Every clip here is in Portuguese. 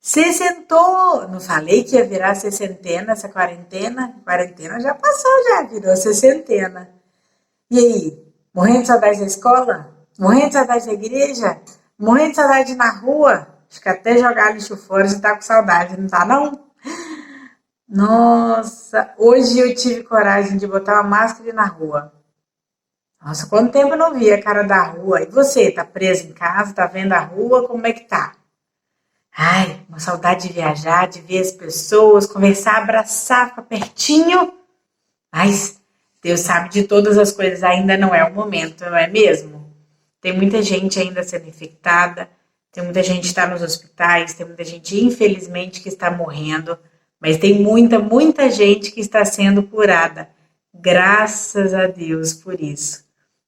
Sessentou! Não falei que ia virar sessentena essa quarentena? Quarentena já passou, já virou sessentena. E aí? Morrendo de saudade da escola? Morrendo de saudade da igreja? Morrendo de saudade de ir na rua? Acho que até jogar lixo fora já tá com saudade, não tá não? Nossa, hoje eu tive coragem de botar uma máscara e ir na rua. Nossa, quanto tempo eu não vi a cara da rua. E você, tá preso em casa, tá vendo a rua, como é que tá? Ai, uma saudade de viajar, de ver as pessoas, conversar, abraçar, ficar pertinho. Mas Deus sabe de todas as coisas, ainda não é o momento, não é mesmo? Tem muita gente ainda sendo infectada, tem muita gente que está nos hospitais, tem muita gente, infelizmente, que está morrendo, mas tem muita, muita gente que está sendo curada. Graças a Deus por isso.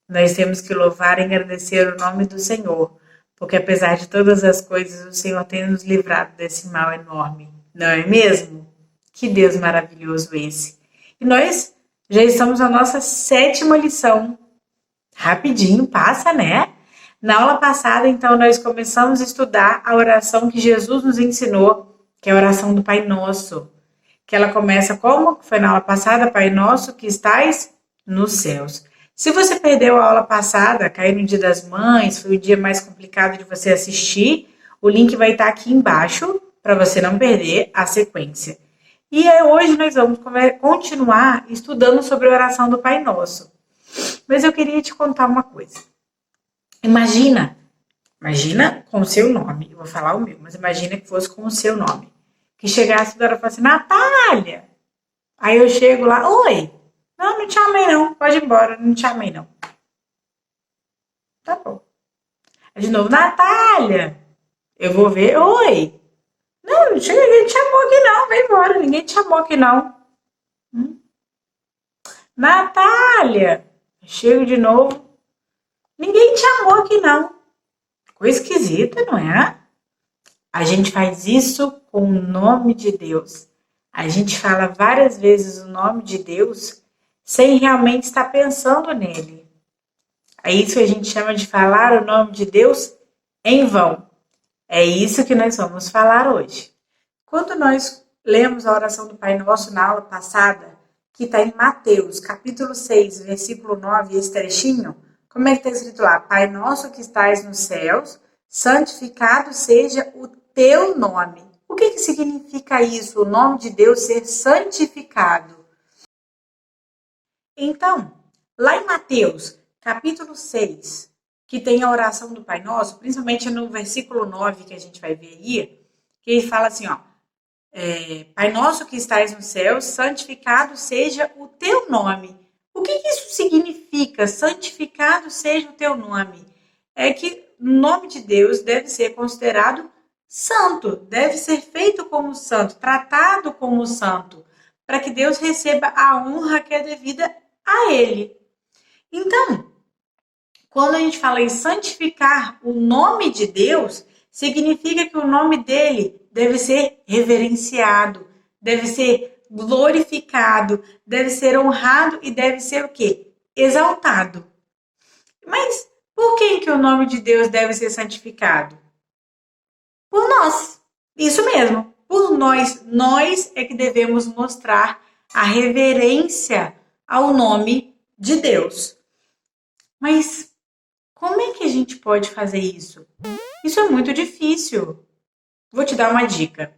Nós temos que louvar e agradecer o nome do Senhor, porque apesar de todas as coisas, o Senhor tem nos livrado desse mal enorme, não é mesmo? Que Deus maravilhoso esse. E nós já estamos na nossa sétima lição. Rapidinho passa, né? Na aula passada, então, nós começamos a estudar a oração que Jesus nos ensinou, que é a oração do Pai Nosso. Que ela começa como? Foi na aula passada, Pai Nosso que estais nos céus. Se você perdeu a aula passada, caiu no Dia das Mães, foi o dia mais complicado de você assistir, o link vai estar aqui embaixo para você não perder a sequência. E hoje nós vamos continuar estudando sobre a oração do Pai Nosso. Mas eu queria te contar uma coisa. Imagina com o seu nome. Eu vou falar o meu, mas imagina que fosse com o seu nome. Que chegasse e falasse assim, Natália. Aí eu chego lá, oi. Não, não te amei não. Pode ir embora, não te amei não. Tá bom. Aí de novo, Natália. Eu vou ver, oi. Não, não chega, ninguém te chamou aqui não. Vem embora, ninguém te chamou aqui não. Natália. Chego de novo. Ninguém te chamou aqui não. Coisa esquisita, não é? A gente faz isso com o nome de Deus. A gente fala várias vezes o nome de Deus sem realmente estar pensando nele. É isso que a gente chama de falar o nome de Deus em vão. É isso que nós vamos falar hoje. Quando nós lemos a oração do Pai Nosso na aula passada, que está em Mateus, capítulo 6, versículo 9, esse trechinho, como é que está escrito lá? Pai Nosso que estais nos céus, santificado seja o teu nome. O que significa isso, o nome de Deus ser santificado? Então, lá em Mateus, capítulo 6, que tem a oração do Pai Nosso, principalmente no versículo 9 que a gente vai ver aí, que ele fala assim, ó, Pai Nosso que estais no céu, santificado seja o teu nome. O que isso significa? Santificado seja o teu nome. É que o nome de Deus deve ser considerado santo, deve ser feito como santo, tratado como santo, para que Deus receba a honra que é devida a Ele. Então, quando a gente fala em santificar o nome de Deus, significa que o nome dele deve ser reverenciado, deve ser glorificado, deve ser honrado e deve ser o quê? Exaltado. Mas por que o nome de Deus deve ser santificado? Por nós. Isso mesmo. Por nós. Nós é que devemos mostrar a reverência ao nome de Deus. Mas como é que a gente pode fazer isso? Isso é muito difícil. Vou te dar uma dica.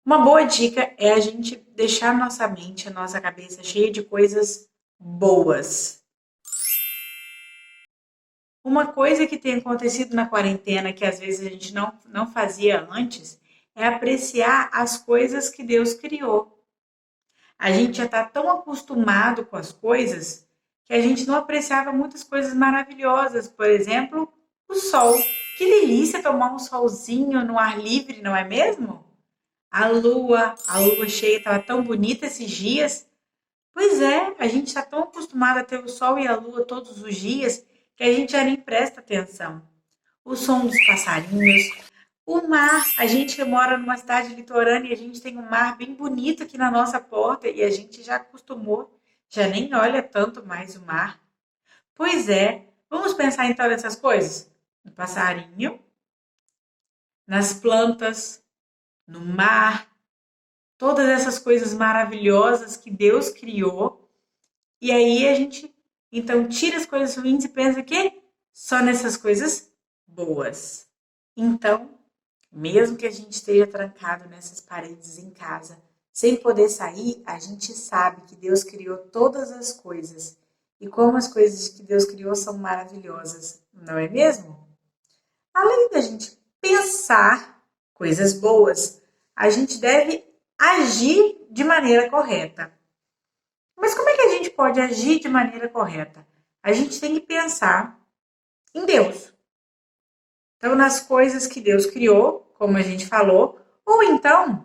Uma boa dica é a gente deixar nossa mente, a nossa cabeça cheia de coisas boas. Uma coisa que tem acontecido na quarentena, que às vezes a gente não fazia antes, é apreciar as coisas que Deus criou. A gente já está tão acostumado com as coisas que a gente não apreciava muitas coisas maravilhosas. Por exemplo, o sol. Que delícia tomar um solzinho no ar livre, não é mesmo? A lua cheia estava tão bonita esses dias. Pois é, a gente está tão acostumado a ter o sol e a lua todos os dias que a gente já nem presta atenção. O som dos passarinhos, o mar. A gente mora numa cidade litorânea e a gente tem um mar bem bonito aqui na nossa porta e a gente já acostumou, já nem olha tanto mais o mar. Pois é, vamos pensar então nessas coisas? No passarinho, nas plantas, no mar, todas essas coisas maravilhosas que Deus criou. E aí a gente, então, tira as coisas ruins e pensa que só nessas coisas boas. Então, mesmo que a gente esteja trancado nessas paredes em casa, sem poder sair, a gente sabe que Deus criou todas as coisas. E como as coisas que Deus criou são maravilhosas, não é mesmo? Além da gente pensar coisas boas, a gente deve agir de maneira correta. Mas como é que a gente pode agir de maneira correta? A gente tem que pensar em Deus. Então, nas coisas que Deus criou, como a gente falou, ou então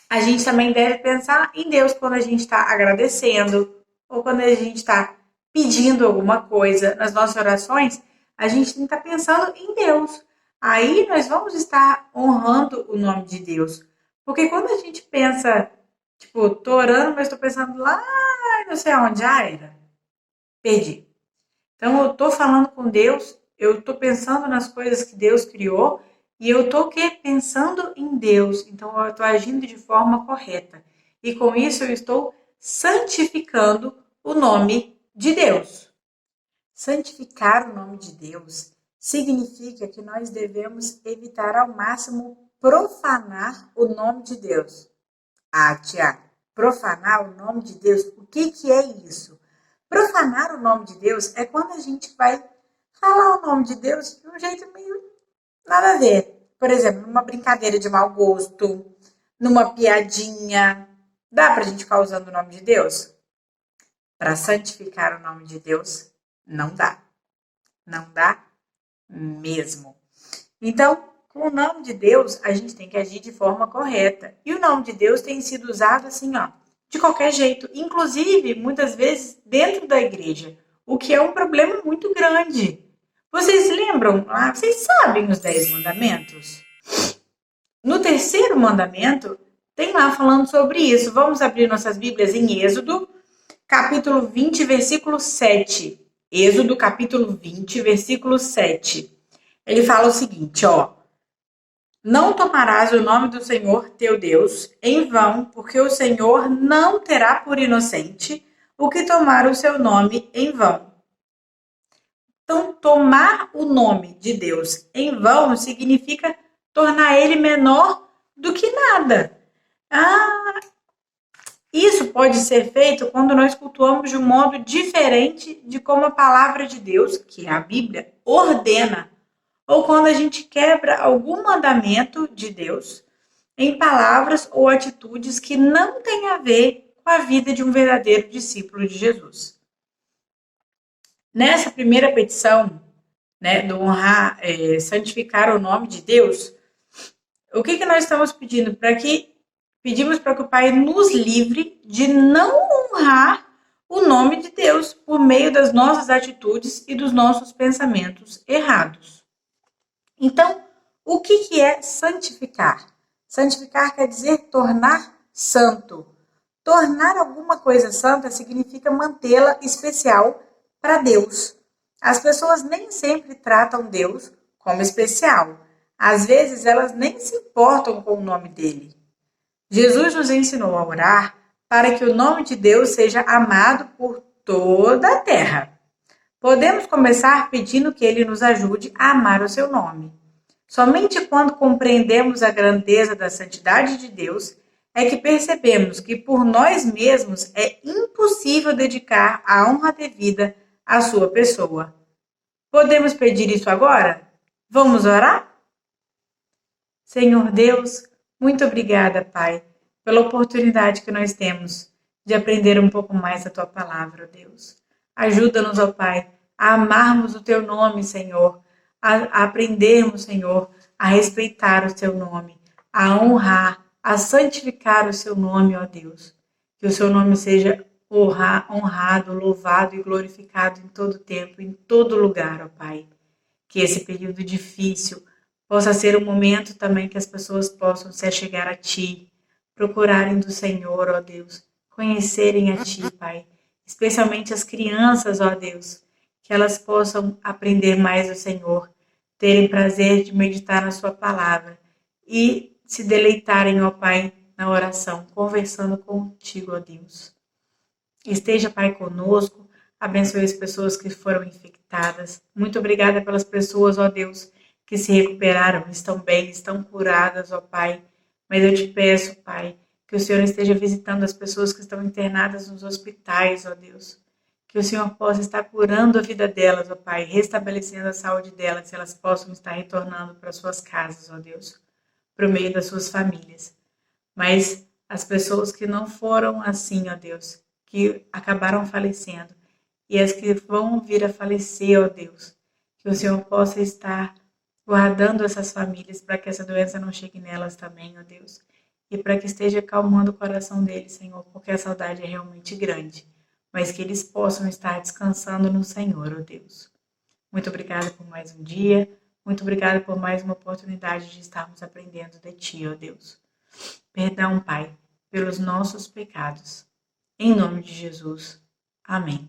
a gente também deve pensar em Deus quando a gente está agradecendo, ou quando a gente está pedindo alguma coisa nas nossas orações, a gente tem que estar pensando em Deus. Aí nós vamos estar honrando o nome de Deus. Porque quando a gente pensa, tipo, tô orando, mas tô pensando lá, não sei aonde já era, perdi. Então eu tô falando com Deus, eu tô pensando nas coisas que Deus criou e eu tô o quê? Pensando em Deus. Então eu tô agindo de forma correta. E com isso eu estou santificando o nome de Deus. Santificar o nome de Deus significa que nós devemos evitar ao máximo profanar o nome de Deus. Ah, Tiago, profanar o nome de Deus, o que é isso? Profanar o nome de Deus é quando a gente vai falar o nome de Deus de um jeito meio nada a ver. Por exemplo, numa brincadeira de mau gosto, numa piadinha. Dá pra gente ficar usando o nome de Deus? Para santificar o nome de Deus, não dá. Não dá mesmo. Então, com o nome de Deus, a gente tem que agir de forma correta. E o nome de Deus tem sido usado assim, ó, de qualquer jeito, inclusive muitas vezes dentro da igreja, o que é um problema muito grande. Vocês lembram lá? Vocês sabem os 10 mandamentos? No terceiro mandamento, tem lá falando sobre isso. Vamos abrir nossas Bíblias em Êxodo, capítulo 20, versículo 7. Êxodo, capítulo 20, versículo 7. Ele fala o seguinte, ó. Não tomarás o nome do Senhor teu Deus em vão, porque o Senhor não terá por inocente o que tomar o seu nome em vão. Então, tomar o nome de Deus em vão significa tornar ele menor do que nada. Isso pode ser feito quando nós cultuamos de um modo diferente de como a palavra de Deus, que é a Bíblia, ordena. Ou quando a gente quebra algum mandamento de Deus em palavras ou atitudes que não têm a ver com a vida de um verdadeiro discípulo de Jesus. Nessa primeira petição, né, do honrar, santificar o nome de Deus, o que nós estamos pedindo? Pedimos para que o Pai nos livre de não honrar o nome de Deus por meio das nossas atitudes e dos nossos pensamentos errados. Então, o que é santificar? Santificar quer dizer tornar santo. Tornar alguma coisa santa significa mantê-la especial para Deus. As pessoas nem sempre tratam Deus como especial. Às vezes, elas nem se importam com o nome dele. Jesus nos ensinou a orar para que o nome de Deus seja amado por toda a terra. Podemos começar pedindo que ele nos ajude a amar o seu nome. Somente quando compreendemos a grandeza da santidade de Deus é que percebemos que por nós mesmos é impossível dedicar a honra devida à sua pessoa. Podemos pedir isso agora? Vamos orar? Senhor Deus, muito obrigada, Pai, pela oportunidade que nós temos de aprender um pouco mais a Tua palavra, Deus. Ajuda-nos, ó Pai, a amarmos o Teu nome, Senhor, a aprendermos, Senhor, a respeitar o Teu nome, a honrar, a santificar o Seu nome, ó Deus. Que o Seu nome seja honrado, louvado e glorificado em todo tempo, em todo lugar, ó Pai. Que esse período difícil possa ser um momento também que as pessoas possam se achegar a Ti, procurarem do Senhor, ó Deus, conhecerem a Ti, Pai. Especialmente as crianças, ó Deus, que elas possam aprender mais do Senhor, terem prazer de meditar na Sua palavra e se deleitarem, ó Pai, na oração, conversando contigo, ó Deus. Esteja, Pai, conosco, abençoe as pessoas que foram infectadas. Muito obrigada pelas pessoas, ó Deus, que se recuperaram, estão bem, estão curadas, ó Pai. Mas eu te peço, Pai, que o Senhor esteja visitando as pessoas que estão internadas nos hospitais, ó Deus. Que o Senhor possa estar curando a vida delas, ó Pai, restabelecendo a saúde delas, se elas possam estar retornando para suas casas, ó Deus, para o meio das suas famílias. Mas as pessoas que não foram assim, ó Deus, que acabaram falecendo, e as que vão vir a falecer, ó Deus, que o Senhor possa estar guardando essas famílias para que essa doença não chegue nelas também, ó Deus, e para que esteja acalmando o coração deles, Senhor, porque a saudade é realmente grande, mas que eles possam estar descansando no Senhor, ó Deus. Muito obrigada por mais um dia, muito obrigada por mais uma oportunidade de estarmos aprendendo de Ti, ó Deus. Perdão, Pai, pelos nossos pecados. Em nome de Jesus. Amém.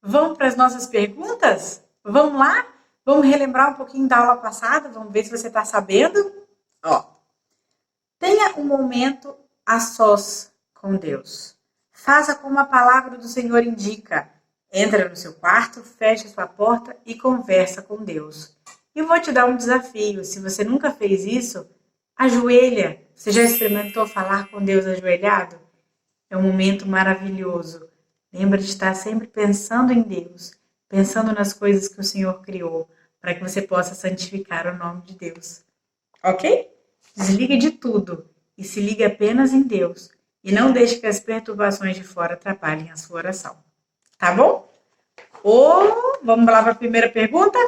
Vamos para as nossas perguntas? Vamos lá? Vamos relembrar um pouquinho da aula passada? Vamos ver se você está sabendo? Ó, tenha um momento a sós com Deus. Faça como a palavra do Senhor indica. Entra no seu quarto, fecha sua porta e conversa com Deus. E vou te dar um desafio. Se você nunca fez isso, ajoelha. Você já experimentou falar com Deus ajoelhado? É um momento maravilhoso. Lembra de estar sempre pensando em Deus, pensando nas coisas que o Senhor criou, para que você possa santificar o nome de Deus. Ok? Desligue de tudo e se ligue apenas em Deus. E não deixe que as perturbações de fora atrapalhem a sua oração. Tá bom? Vamos lá para a primeira pergunta?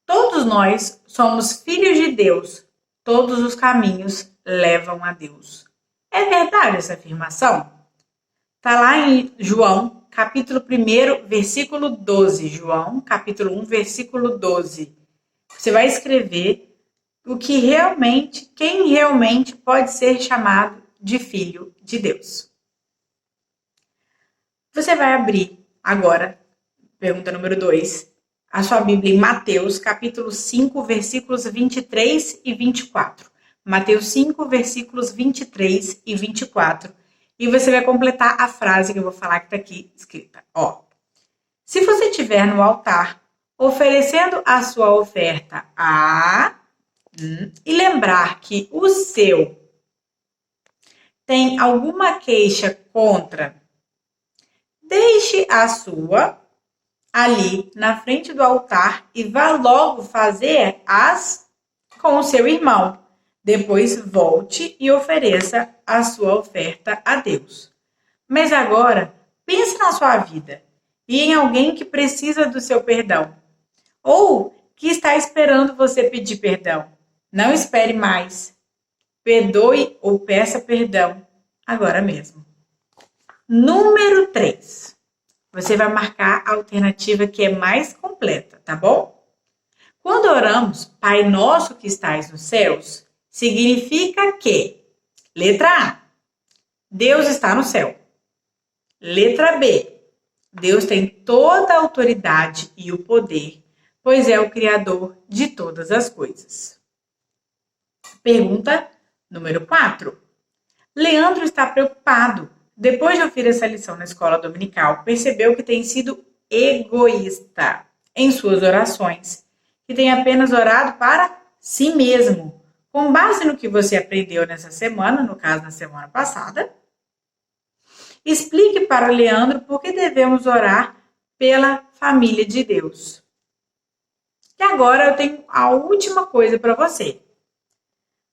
Todos nós somos filhos de Deus. Todos os caminhos levam a Deus. É verdade essa afirmação? Está lá em João, capítulo 1, versículo 12. João, capítulo 1, versículo 12. Você vai escrever quem realmente pode ser chamado de filho de Deus. Você vai abrir agora, pergunta número 2, a sua Bíblia em Mateus, capítulo 5, versículos 23 e 24. Mateus 5, versículos 23 e 24. E você vai completar a frase que eu vou falar que está aqui escrita. Ó, se você estiver no altar, oferecendo a sua oferta e lembrar que o seu tem alguma queixa contra, deixe a sua ali na frente do altar e vá logo fazer as com o seu irmão. Depois volte e ofereça a sua oferta a Deus. Mas agora, pense na sua vida e em alguém que precisa do seu perdão. Ou que está esperando você pedir perdão. Não espere mais. Perdoe ou peça perdão agora mesmo. Número 3. Você vai marcar a alternativa que é mais completa, tá bom? Quando oramos, Pai Nosso que estais nos céus, significa que, letra A, Deus está no céu. Letra B, Deus tem toda a autoridade e o poder, pois é o Criador de todas as coisas. Pergunta número 4. Leandro está preocupado. Depois de ouvir essa lição na escola dominical, percebeu que tem sido egoísta em suas orações, que tem apenas orado para si mesmo. Com base no que você aprendeu nessa semana, no caso na semana passada, explique para Leandro por que devemos orar pela família de Deus. E agora eu tenho a última coisa para você.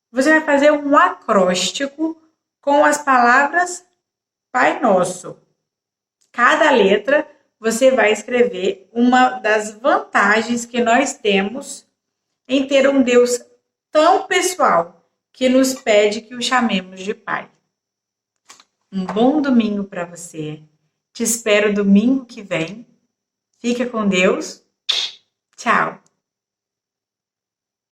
Você vai fazer um acróstico com as palavras Pai Nosso. Cada letra você vai escrever uma das vantagens que nós temos em ter um Deus tão pessoal que nos pede que o chamemos de Pai. Um bom domingo para você. Te espero domingo que vem. Fica com Deus. Tchau.